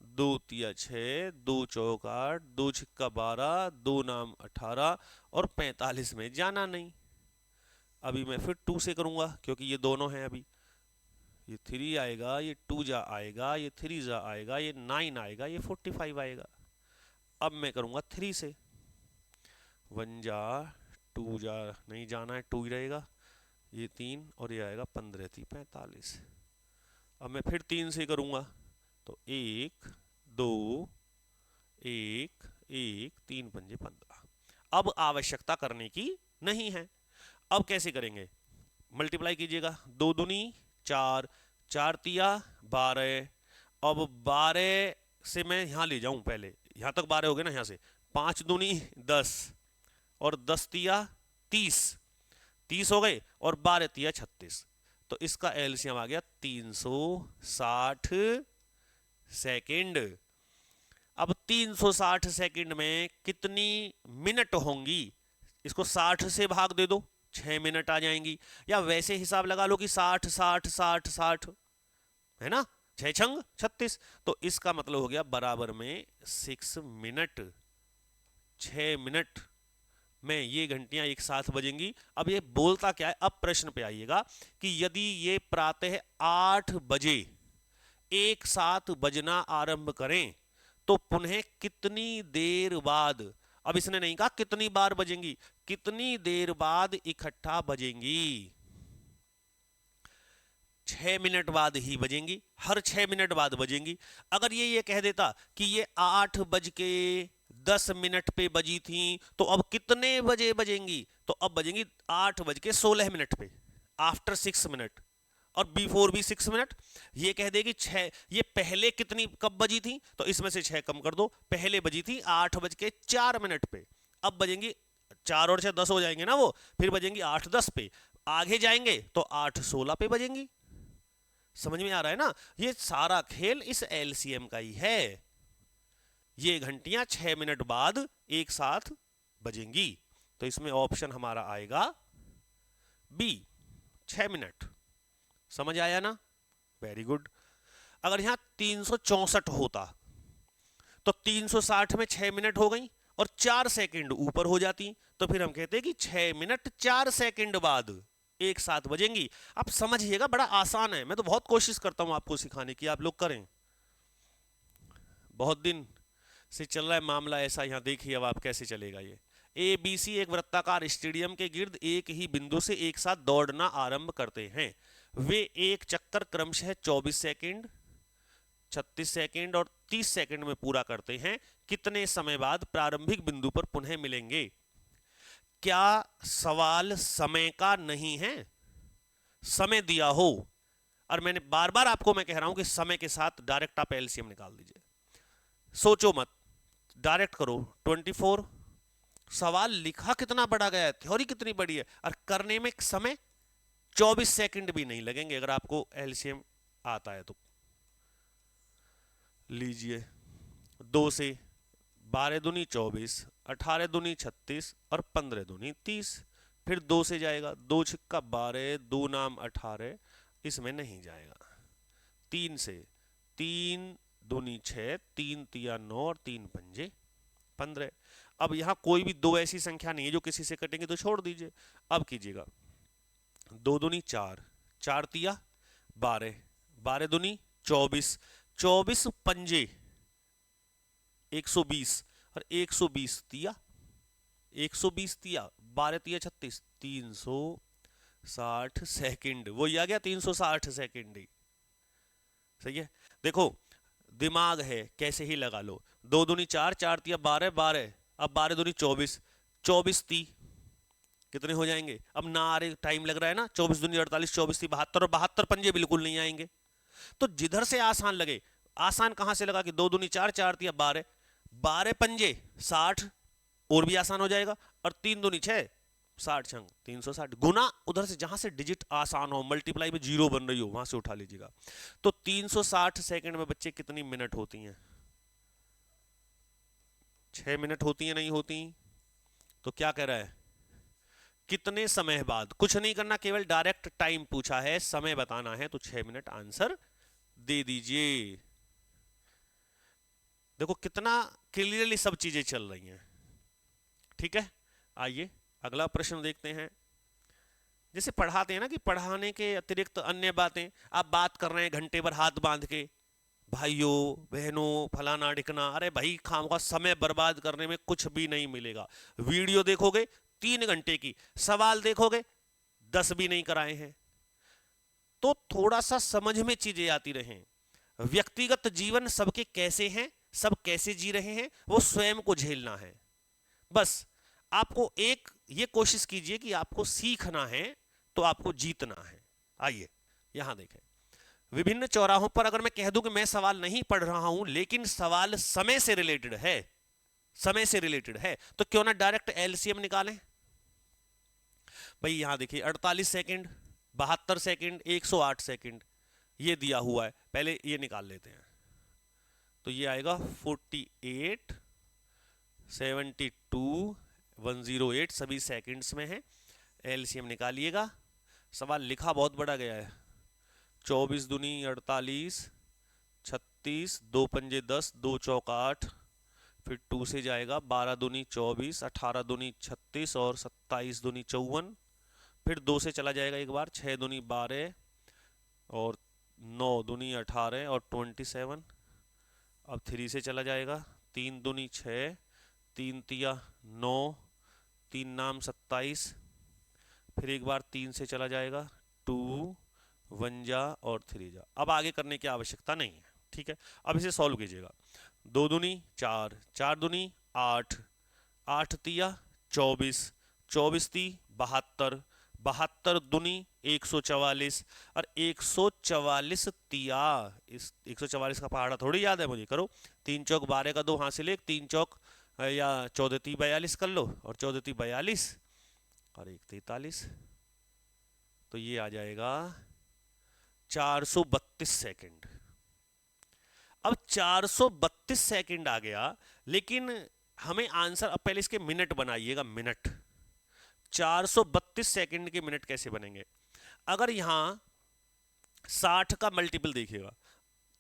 2 तिया 6, 2 चौक 8, 2 छिक्का 12, 2 नाम 18 और 45 में जाना नहीं। अभी मैं फिर 2 से करूंगा क्योंकि ये दोनों हैं। अभी ये 3 आएगा, ये 2 जा आएगा, ये 3 जा आएगा, ये 9 आएगा, ये 45 आएगा। अब मैं करूंगा 3 से, 1 जा 2 जा नहीं जाना है, 2 ही रहेगा, ये 3 और ये आएगा 15 थी 45। अब मैं फिर 3 से करूंगा, तो 1 2 1 1 3 पंजे 15। अब आवश्यकता करने की नहीं है। अब कैसे करेंगे, मल्टीप्लाई कीजिएगा, 2 दूनी 4, 4 तिया 12। अब 12 से मैं यहां ले जाऊं, पहले यहां तक 12 हो गए ना, यहां से 5 दूनी 10 और 10 तिया 30, 30 हो गए और 12 तिया 36। तो इसका एलसीएम आ गया 360 सेकंड। अब 360 सेकंड में कितनी मिनट होंगी, इसको 60 से भाग दे दो, 6 मिनट आ जाएंगी। या वैसे हिसाब लगा लो कि 60 60 60 60 है ना, 6 छंग 36। तो इसका मतलब हो गया बराबर में 6 मिनट, 6 मिनट में ये घंटियां एक साथ बजेंगी। अब ये बोलता क्या है, अब प्रश्न पे आइएगा कि यदि ये प्रातः 8 बजे एक साथ बजना आरंभ करें तो पुनः कितनी देर बाद, अब इसने नहीं कहा कितनी बार बजेंगी, कितनी देर बाद इकट्ठा बजेंगी। 6 मिनट बाद ही बजेंगी, हर 6 मिनट बाद बजेंगी। अगर ये कह देता कि ये 8:10 पे बजी थी, तो अब कितने बजे बजेंगी, तो अब बजेंगी 8:16 पे, आफ्टर 6 मिनट, और बिफोर भी 6 मिनट। ये कह देगी 6, ये पहले कितनी कब बजी थी, तो इसमें से 6 कम कर दो, पहले बजी थी 8:04 पे, अब बजेंगी 4 और 6 10 हो जाएंगे ना वो, फिर बजेंगी 8:10 पे, आगे जाएंगे तो 8:16 पे बजेंगी। समझ में आ रहा है ना, ये सारा खेल इस एलसीएम का ही है। ये घंटियां 6 मिनट बाद एक साथ बजेंगी, तो इसमें ऑप्शन हमारा आएगा बी, 6 मिनट। समझ आया ना, वेरी गुड। अगर यहां 364 होता तो 360 में 6 मिनट हो गई और 4 सेकंड ऊपर हो जाती, तो फिर हम कहते हैं कि 6 मिनट 4 सेकंड बाद एक साथ बजेंगी। आप समझिएगा, बड़ा आसान है, मैं तो बहुत कोशिश करता हूं आपको सिखाने की, आप लोग करें। बहुत दिन से चल रहा है मामला ऐसा, यहां देखिए अब आप कैसे चलेगा ये। ABC एक वृत्ताकार स्टेडियम के गिर्द एक ही बिंदु से एक साथ दौड़ना आरंभ करते हैं। वे एक चक्कर क्रमशः 24 सेकंड, 36 सेकंड और 30 सेकंड में पूरा करते हैं। कितने समय बाद प्रारंभिक बिंदु पर पुनः मिलेंगे? क्या सवाल समय का नहीं है? समय दिया हो, और मैंने बार बार आपको मैं कह रहा हूं कि समय के साथ डायरेक्ट आप एलसीएम निकाल दीजिए, सोचो मत, डायरेक्ट करो। 24, सवाल लिखा कितना बड़ा गया है, थ्योरी कितनी बड़ी है, और करने में समय 24 सेकंड भी नहीं लगेंगे अगर आपको एलसीएम आता है तो। लीजिए, 2 से 12 दूनी 24, 18 दूनी 36 और 15 दूनी 30। फिर 2 से जाएगा, 2 छिक्का 12, 2 नाम 18, इसमें नहीं जाएगा। 3 से, 3 दूनी 6, 3 तिया 9 और 3 पंजे 15। अब यहां कोई भी दो ऐसी संख्या नहीं है जो किसी से कटेंगे, तो छोड़ दीजिए। अब कीजिएगा, 2 दूनी 4, 4 तिया 12, 12 दूनी 24, 24 पंजे 120 और 120 तिया 120 तिया 12 तिया 36, 360 सेकंड, वो आ गया 360 सेकंड ही। सही है, देखो दिमाग है कैसे ही लगा लो। 2 दूनी 4, 4 तिया 12, 12, अब 12 दूनी 24, 24 ती कितने हो जाएंगे, अब ना आ रहे, टाइम लग रहा है ना, 24 दूनी 48, 24 ती 72 और 72 पंजे बिल्कुल नहीं आएंगे। तो जिधर से आसान लगे, आसान कहां से लगा कि 2 दूनी 4, 4 तिया 12, 12 पंजे 60, और भी आसान हो जाएगा, और 3 दूनी 6, 60 अंक 360 गुना उधर से जहां से डिजिट आसान हो, मल्टीप्लाई में जीरो बन रही हो वहां से उठा लीजिएगा। तो 360 सेकंड में बच्चे कितनी मिनट होती हैं? 6 मिनट होती हैं, नहीं होती? तो क्या कह रहा है, कितने समय बाद? कुछ नहीं करना, केवल डायरेक्ट टाइम पूछा है, समय बताना है, तो 6 मिनट आंसर दे दीजिए। देखो कितना क्लियरली सब चीजें चल रही हैं। ठीक है, आइए अगला प्रश्न देखते हैं। जैसे पढ़ाते हैं ना कि पढ़ाने के अतिरिक्त अन्य बातें, आप बात कर रहे हैं घंटे भर हाथ बांध के, भाइयों बहनों फलाना ढिकना, अरे भाई खामखा समय बर्बाद करने में कुछ भी नहीं मिलेगा। वीडियो देखोगे 3 घंटे की, सवाल देखोगे 10 भी नहीं कराए हैं। तो थोड़ा सा समझ में चीजें आती रहें। व्यक्तिगत जीवन सबके कैसे हैं, सब कैसे जी रहे हैं, वो स्वयं को झेलना है। बस आपको एक ये कोशिश कीजिए कि आपको सीखना है तो आपको जीतना है। आइए यहां देखें, विभिन्न चौराहों पर अगर मैं कह दूं कि मैं सवाल नहीं पढ़ रहा हूं लेकिन सवाल समय से रिलेटेड है, समय से रिलेटेड है, तो क्यों ना डायरेक्ट एलसीएम निकालें। भाई यहां देखिए 48 सेकंड, 72 सेकंड, 108 सेकंड ये दिया हुआ है, पहले ये निकाल लेते हैं। तो ये आएगा 48, 72, 108 सभी सेकंड्स में है। एलसीएम निकालिएगा। सवाल लिखा बहुत बड़ा गया है, 24 दूनी 48, 36, 2 पंजे 10, 2 चौक 8, फिर 2 से जाएगा 12 दूनी 24, 18 दूनी 36 और 27 दूनी 54, फिर 2 से चला जाएगा एक बार, 6 दूनी 12 और 9 दूनी 18 और 27, अब 3 से चला जाएगा, 3 दूनी 6, 3 तिया 9, 3 नाम 27, फिर एक बार 3 से चला जाएगा, 2 1 जा और 3 जा। अब आगे करने की आवश्यकता नहीं है, ठीक है। अब इसे सॉल्व कीजिएगा। 2 दूनी 4, 4 दूनी 8, 8 तिया 24, 24 ती 72, 72 दूनी 144 और 144 तिया, इस 144 का पहाड़ा थोड़ी याद है मुझे, करो 3 चौक 12 का 2 हासिल 1, 3 चौक या 14 ती 42 कर लो, और 14 ती 42 और 1 43, तो ये आ जाएगा 432 सेकंड। अब 432 सेकंड आ गया, लेकिन हमें आंसर, अब पहले इसके मिनट बनाइएगा, मिनट। 432 सेकंड के मिनट कैसे बनेंगे? अगर यहां 60 का मल्टीपल देखिएगा,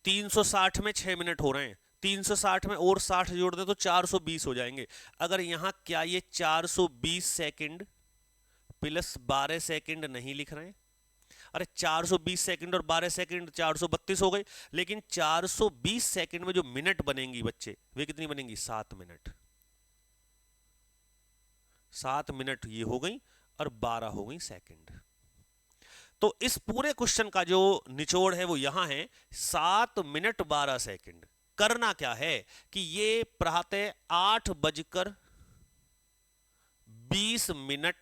360 में 6 मिनट हो रहे हैं, 360 में और 60 जोड़ दे तो 420 हो जाएंगे। अगर यहां क्या ये 420 सेकंड प्लस 12 सेकंड नहीं लिख रहे हैं? अरे 420 सेकंड और 12 सेकंड 432 हो गई, लेकिन 420 सेकंड में जो मिनट बनेंगी बच्चे, वे कितनी बनेंगी? 7 मिनट। 7 मिनट ये हो गई और 12 हो गई सेकंड। तो इस पूरे क्वेश्चन का जो निचोड़ है वो यहां है, 7 मिनट 12 सेकंड। करना क्या है कि ये प्रातः 8:20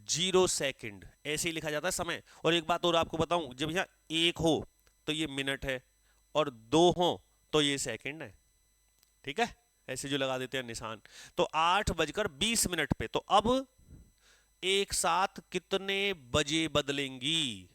0 सेकंड ऐसे ही लिखा जाता है समय। और एक बात और आपको बताऊं, जब यहां 1 हो तो ये मिनट है और 2 हो तो ये सेकंड है, ठीक है, ऐसे जो लगा देते हैं निशान। तो 8:20 पे, तो अब एक साथ कितने बजे बदलेंगी?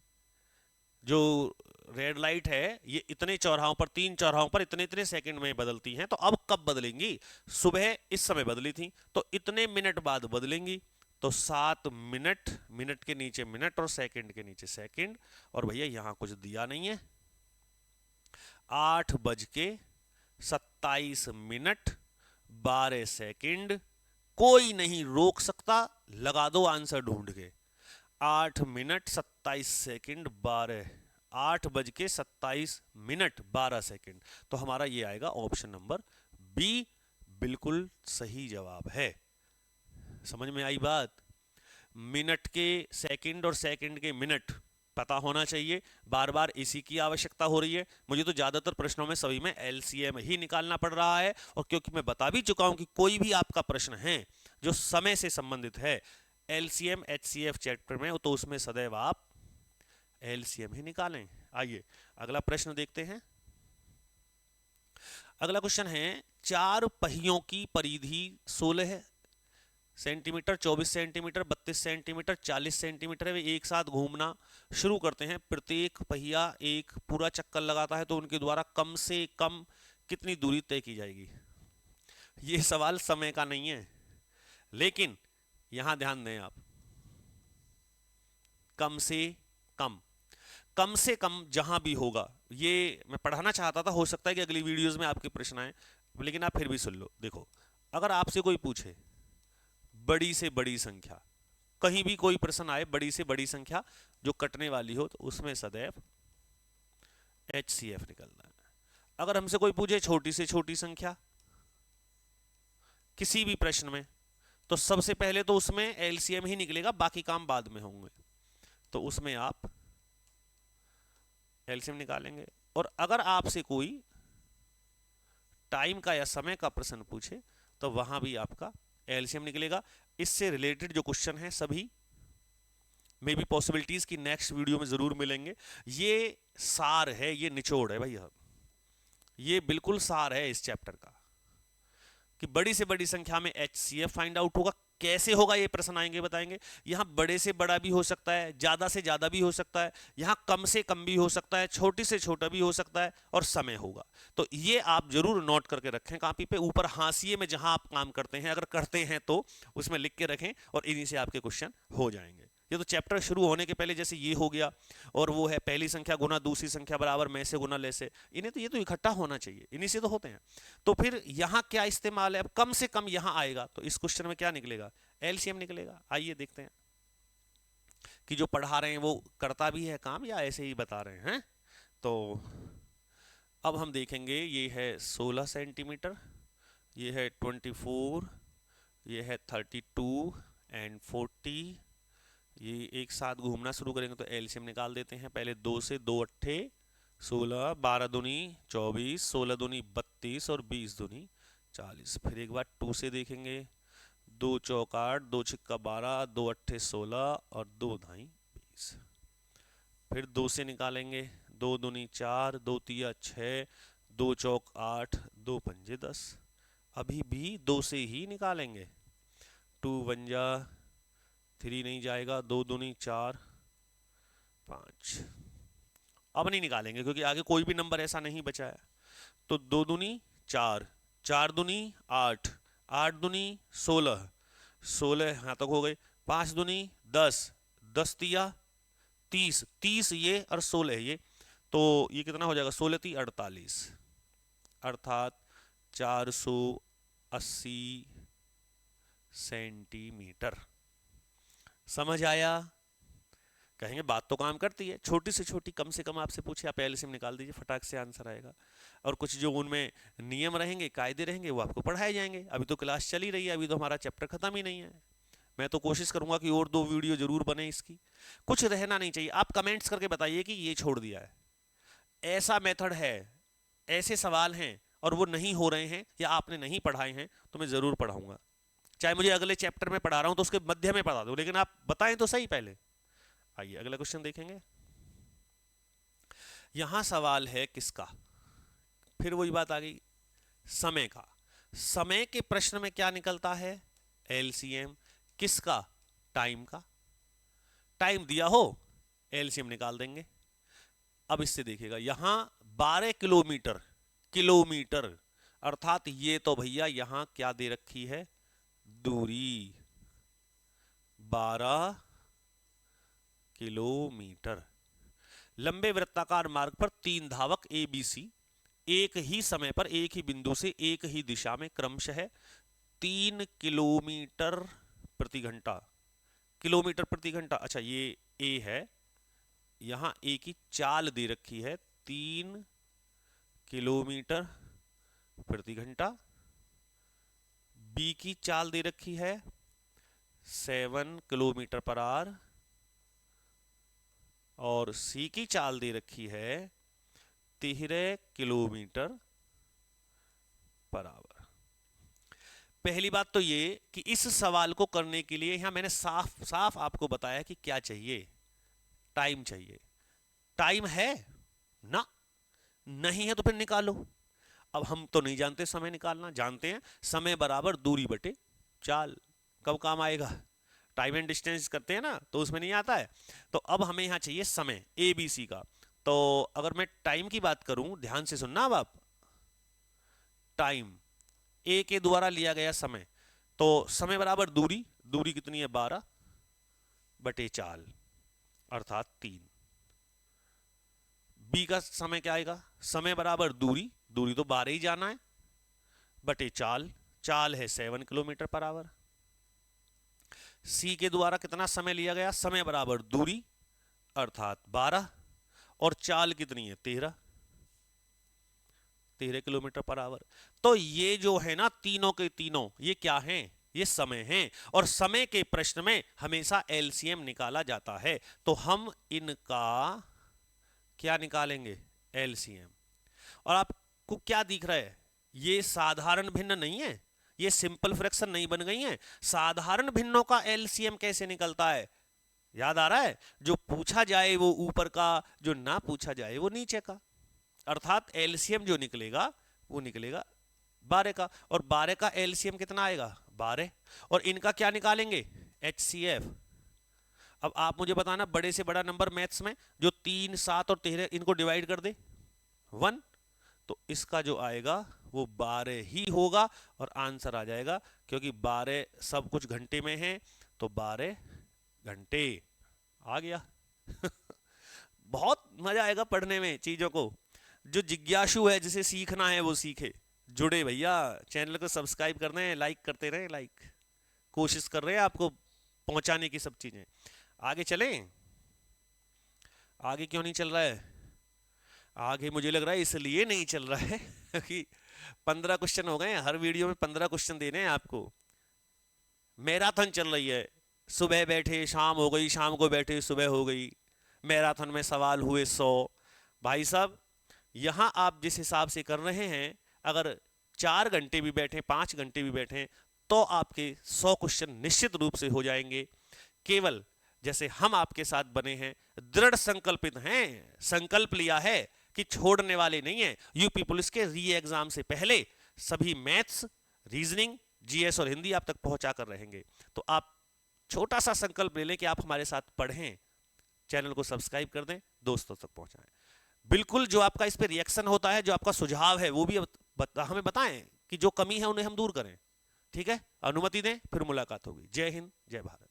जो रेड लाइट है ये इतने चौराहों पर, 3 चौराहों पर इतने इतने सेकंड में बदलती हैं, तो अब कब बदलेंगी? सुबह इस समय बदली थी तो इतने मिनट बाद बदलेंगी। तो 7 मिनट, मिनट के नीचे मिनट और सेकंड के नीचे सेकंड, और भैया यहां कुछ दिया नहीं है। 8:27 कोई नहीं रोक सकता, लगा दो आंसर ढूंढ के। 8 मिनट 27 12, 8:27 तो हमारा ये आएगा ऑप्शन नंबर बी, बिल्कुल सही जवाब है। समझ में आई बात? मिनट के सेकंड और सेकंड के मिनट पता होना चाहिए, बार बार इसी की आवश्यकता हो रही है। मुझे तो ज्यादातर प्रश्नों में सभी में एलसीएम ही निकालना पड़ रहा है, और क्योंकि मैं बता भी चुका हूं कि कोई भी आपका प्रश्न है जो समय से संबंधित है एलसीएम एचसीएफ चैप्टर में, तो उसमें सदैव आप एलसीएम ही निकालें। आइए अगला प्रश्न देखते हैं। अगला क्वेश्चन है, 4 पहियों की परिधि 16 सेंटीमीटर, 24 सेंटीमीटर, 32 सेंटीमीटर, 40 सेंटीमीटर है, वे एक साथ घूमना शुरू करते हैं। प्रत्येक पहिया एक पूरा चक्कर लगाता है तो उनके द्वारा कम से कम कितनी दूरी तय की जाएगी। ये सवाल समय का नहीं है, लेकिन यहां ध्यान दें आप, कम से कम जहां भी होगा, ये मैं पढ़ाना चाहता था, हो सकता है कि अगली वीडियोस में आपके प्रश्न आए, लेकिन आप फिर भी सुन लो। देखो, अगर आपसे कोई पूछे बड़ी से बड़ी संख्या, कहीं भी कोई प्रश्न आए बड़ी से बड़ी संख्या जो कटने वाली हो, तो उसमें सदैव HCF निकलना है। अगर हमसे कोई पूछे छोटी से छोटी संख्या किसी भी प्रश्न में, तो सबसे पहले तो उसमें LCM ही निकलेगा, बाकी काम बाद में होंगे। तो उसमें आप LCM निकालेंगे। और अगर आपसे कोई टाइम का या समय का प्रश्न पूछे तो वहां भी आपका LCM निकलेगा। इससे रिलेटेड जो क्वेश्चन है सभी मे बी पॉसिबिलिटीज की नेक्स्ट वीडियो में जरूर मिलेंगे। ये सार है, ये निचोड़ है भैया, ये बिल्कुल सार है इस चैप्टर का, कि बड़ी से बड़ी संख्या में HCF फाइंड आउट होगा। कैसे होगा ये प्रश्न आएंगे, बताएंगे। यहां बड़े से बड़ा भी हो सकता है, ज्यादा से ज्यादा भी हो सकता है, यहां कम से कम भी हो सकता है, छोटी से छोटा भी हो सकता है, और समय होगा। तो ये आप जरूर नोट करके रखें कॉपी पे, ऊपर हाशिए में जहां आप काम करते हैं, अगर करते हैं तो उसमें लिख के रखें, और इन्हीं से आपके क्वेश्चन हो जाएंगे। ये तो चैप्टर शुरू होने के पहले जैसे ये हो गया, और वो है पहली संख्या गुना दूसरी संख्या बराबर में से गुना ले से, इन्हें तो ये तो इकट्ठा होना चाहिए, इन्हीं से तो होते हैं। तो फिर यहाँ क्या इस्तेमाल है, अब कम से कम यहाँ आएगा, तो इस क्वेश्चन में क्या निकलेगा, LCM निकलेगा। आइए देखते हैं कि जो पढ़ा रहे हैं वो करता भी है काम या ऐसे ही बता रहे हैं। तो अब हम देखेंगे, ये है 16 सेंटीमीटर, ये है 24, ये है 32 एंड 40। ये एक साथ घूमना शुरू करेंगे तो LCM निकाल देते हैं। पहले 2 से, 2 अट्ठे 16, 12 दूनी 24, 16 दूनी 32 और 20 दूनी 40। फिर एक बार 2 से देखेंगे, 2 चौक 8, 2 छिक्का 12, 2 अट्ठे 16 और 2 धाई 20। फिर 2 से निकालेंगे, 2 दूनी 4, 2 तिया 6, 2 चौक 8, 2 पंजे 10। अभी भी 2 से ही निकालेंगे, 2 1 जा 3 नहीं जाएगा, 2 दूनी 4, 5। अब नहीं निकालेंगे क्योंकि आगे कोई भी नंबर ऐसा नहीं बचा है। तो 2 दूनी 4, 4 दूनी 8, 8 दूनी 16, 16 यहाँ तक हो गए, 5 दूनी 10, 10 तिया 30, 30 ये और 16 ये, तो ये कितना हो जाएगा, 16 ती 48, अर्थात 480 सेंटीमीटर। समझ आया? कहेंगे बात तो काम करती है, छोटी से छोटी कम से कम आपसे पूछे, आप LCM निकाल दीजिए, फटाक से आंसर आएगा। और कुछ जो उनमें नियम रहेंगे, कायदे रहेंगे, वो आपको पढ़ाए जाएंगे। अभी तो क्लास चली रही है, अभी तो हमारा चैप्टर खत्म ही नहीं है। मैं तो कोशिश करूंगा कि और 2 वीडियो जरूर बने इसकी, कुछ रहना नहीं चाहिए। आप कमेंट्स करके बताइए कि ये छोड़ दिया है, ऐसा मेथड है, ऐसे सवाल हैं और वो नहीं हो रहे हैं या आपने नहीं पढ़ाए हैं, तो मैं जरूर पढ़ाऊंगा। चाहे मुझे अगले चैप्टर में पढ़ा रहा हूं तो उसके मध्य में पढ़ा दूं, लेकिन आप बताएं तो सही पहले। आइए अगला क्वेश्चन देखेंगे। यहां सवाल है किसका, फिर वही बात आ गई, समय का। समय के प्रश्न में क्या निकलता है, LCM। किसका, टाइम का। टाइम दिया हो, LCM निकाल देंगे। अब इससे देखिएगा, यहां 12 किलोमीटर, किलोमीटर अर्थात ये तो भैया यहां क्या दे रखी है, दूरी 12 किलोमीटर। लंबे वृत्ताकार मार्ग पर 3 धावक ABC एक ही समय पर एक ही बिंदु से एक ही दिशा में क्रमशः 3 किलोमीटर प्रति घंटा, किलोमीटर प्रति घंटा, अच्छा ये A है, यहां A की चाल दे रखी है 3 किलोमीटर प्रति घंटा, B की चाल दे रखी है 7 किलोमीटर पर आवर, और C की चाल दे रखी है 13 किलोमीटर पर आवर। पहली बात तो ये कि इस सवाल को करने के लिए यहां मैंने साफ साफ आपको बताया कि क्या चाहिए, टाइम चाहिए। टाइम है ना, नहीं है तो फिर निकालो। अब हम तो नहीं जानते समय निकालना, जानते हैं समय बराबर दूरी बटे चाल, कब काम आएगा? टाइम एंड डिस्टेंस करते हैं ना, तो उसमें नहीं आता है। तो अब हमें यहाँ चाहिए समय ए बी सी का। तो अगर मैं टाइम की बात करूं, ध्यान से सुनना अब आप, टाइम ए के द्वारा लिया गया समय, तो समय बराबर दूरी, दूरी कितनी है 12 बटे चाल अर्थात 3। बी का समय क्या आएगा? समय बराबर दूरी, दूरी तो 12 ही जाना है, बटे चाल, चाल है 7 किलोमीटर पर आवर। सी के द्वारा कितना समय लिया गया? समय बराबर दूरी अर्थात 12 और चाल कितनी है 13 किलोमीटर पर आवर। तो ये जो है ना तीनों के तीनों, ये क्या हैं? ये समय हैं। और समय के प्रश्न में हमेशा एलसीएम निकाला जाता है, तो हम इनका क्या निकालेंगे? एलसीएम। और आपको क्या दिख रहा है? ये साधारण भिन्न नहीं है, ये सिंपल फ्रैक्शन नहीं बन गई है। साधारण भिन्नों का एलसीएम कैसे निकलता है? याद आ रहा है? जो पूछा जाए वो ऊपर का, जो ना पूछा जाए वो नीचे का। अर्थात एलसीएम जो निकलेगा वो निकलेगा 12 का, और 12 का एलसीएम कितना आएगा? 12। और इनका क्या निकालेंगे? एचसीएफ। अब आप मुझे बताना, बड़े से बड़ा नंबर मैथ्स में जो 3, 7 और 13 इनको डिवाइड कर दे 1, तो इसका जो आएगा वो 12 ही होगा और आंसर आ जाएगा, क्योंकि 12 सब कुछ घंटे में है, तो 12 घंटे आ गया। बहुत मजा आएगा पढ़ने में चीजों को। जो जिज्ञासु है, जिसे सीखना है वो सीखे। जुड़े भैया, चैनल को सब्सक्राइब कर रहे हैं, लाइक करते रहे, लाइक कोशिश कर रहे हैं आपको पहुंचाने की सब चीजें। आगे चलें? आगे क्यों नहीं चल रहा है? आगे मुझे लग रहा है इसलिए नहीं चल रहा है कि 15 क्वेश्चन हो गए हैं, हर वीडियो में 15 क्वेश्चन देने हैं आपको। मैराथन चल रही है, सुबह बैठे शाम हो गई, शाम को बैठे सुबह हो गई, मैराथन में सवाल हुए 100। भाई साहब, यहां आप जिस हिसाब से कर रहे हैं, अगर 4 घंटे भी बैठे, 5 घंटे भी बैठे, तो आपके 100 क्वेश्चन निश्चित रूप से हो जाएंगे। केवल जैसे हम आपके साथ बने हैं, दृढ़ संकल्पित हैं, संकल्प लिया है कि छोड़ने वाले नहीं है। यूपी पुलिस के री एग्जाम से पहले सभी मैथ्स, रीजनिंग, जीएस और हिंदी आप तक पहुंचा कर रहेंगे। तो आप छोटा सा संकल्प ले लें कि आप हमारे साथ पढ़ें, चैनल को सब्सक्राइब कर दें, दोस्तों तक पहुंचाएं। बिल्कुल जो आपका इस पे रिएक्शन होता है, जो आपका सुझाव है, वो भी हमें बताएं कि जो कमी है उन्हें हम दूर करें। ठीक है? अनुमति दें, फिर मुलाकात होगी। जय हिंद, जय भारत।